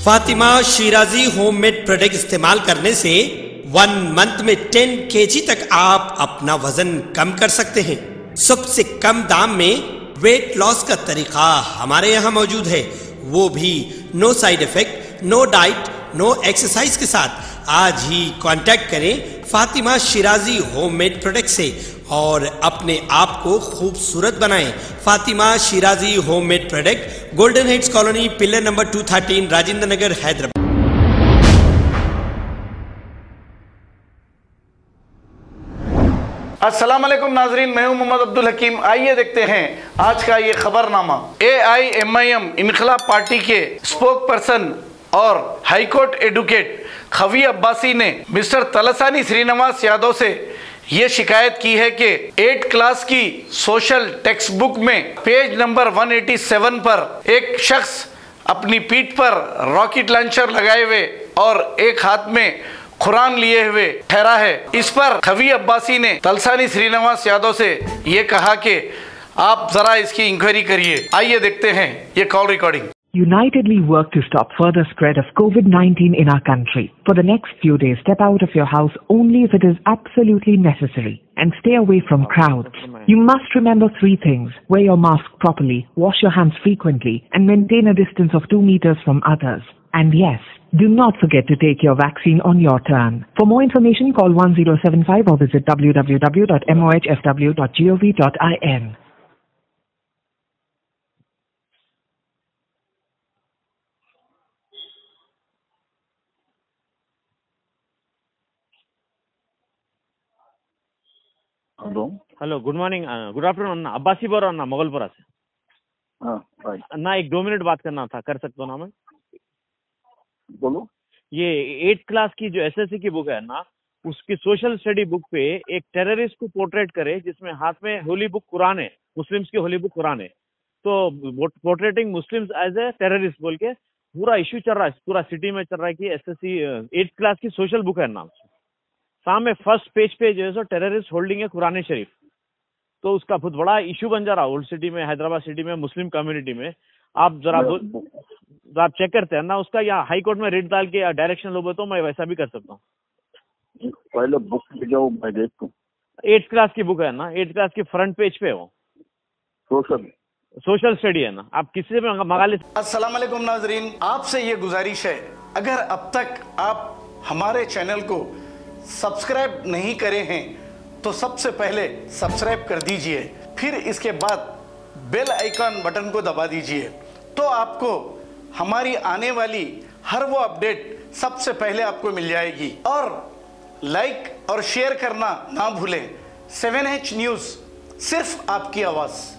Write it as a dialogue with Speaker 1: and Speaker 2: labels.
Speaker 1: Fatima Shirazi homemade product इस्तेमाल करने से 1 मंथ में 10 kg तक आप अपना वजन कम कर सकते हैं। सबसे कम दाम में वेट लॉस का तरीका हमारे यहाँ मौजूद है, वो भी no side effect, no diet, no exercise के साथ। आज ही कांटेक्ट करें फातिमा शिराजी होममेड प्रोडक्ट से और अपने आप को खूबसूरत बनाएं। Fatima Shirazi homemade product, Golden Heads Colony, pillar number 213, Rajendra Nagar, Hyderabad.
Speaker 2: अस्सलाम वालेकुम नाजरीन, मैं हूं मोहम्मद अब्दुल हकीम। आइए देखते हैं आज का ये खबरनामा। AIMIM इनकलाब पार्टी के स्पोक पर्सन और हाईकोर्ट एडवोकेट खवी अब्बासी ने मिस्टर तलसानी श्रीनिवास यादव से ये शिकायत की है कि 8 क्लास की सोशल टेक्स्ट बुक में पेज नंबर 187 पर एक शख्स अपनी पीठ पर रॉकेट लॉन्चर लगाए हुए और एक हाथ में कुरान लिए हुए ठहरा है। इस पर खवी अब्बासी ने तलसानी श्रीनिवास यादव से ये कहा कि आप जरा इसकी इंक्वायरी करिए। आइए देखते हैं ये call recording.
Speaker 3: Unitedly work to stop further spread of COVID-19 in our country. For the next few days, step out of your house only if it is absolutely necessary and stay away from crowds. You must remember 3 things. Wear your mask properly, wash your hands frequently, and maintain a distance of 2 meters from others. And yes, do not forget to take your vaccine on your turn. For more information, call 1075 or visit www.mohfw.gov.in.
Speaker 4: Hello, good morning, good afternoon अन्ना। अब्बासी बोल रहा हूँ ना, मोगलपुरा से। अन्ना, एक 2 minute बात करना था, कर सकता हूँ ना मैं?
Speaker 5: बोलो।
Speaker 4: ये 8th क्लास की जो SSC की बुक है ना, उसकी सोशल स्टडी बुक पे एक टेररिस्ट को पोर्ट्रेट करे जिसमें हाथ में होली बुक कुरान है, मुस्लिम्स की होली बुक कुरान है। तो पोर्ट्रेटिंग मुस्लिम्स एज ए टेररिस्ट बोल के पूरा इश्यू चल रहा है, पूरा सिटी में चल रहा है कि SSC 8th क्लास की सोशल बुक है नाम। सामने फर्स्ट पेज पे जो है सो टेररिस्ट होल्डिंग है कुरान शरीफ। तो उसका बहुत बड़ा इशू बन जा रहा है ओल्ड सिटी में, हैदराबाद सिटी में, मुस्लिम कम्युनिटी में। आप जरा आप चेक करते हैं ना उसका, या हाई कोर्ट में रिट डाल के डायरेक्शन लो तो मैं वैसा भी कर सकता हूँ।
Speaker 5: पहले बुक ले जाओ, मैं देखूं।
Speaker 4: 8th क्लास की बुक है ना, 8th क्लास की फ्रंट पेज पे वो सोशल स्टडी है ना, आप किसी से मंगा ले।
Speaker 2: अस्सलाम वालेकुम नाजरीन, आपसे ये गुजारिश है, अगर अब तक आप हमारे चैनल को सब्सक्राइब नहीं करे हैं तो सबसे पहले सब्सक्राइब कर दीजिए, फिर इसके बाद बेल आइकन बटन को दबा दीजिए, तो आपको हमारी आने वाली हर वो अपडेट सबसे पहले आपको मिल जाएगी। और लाइक और शेयर करना ना भूलें। 7H न्यूज़, सिर्फ आपकी आवाज़।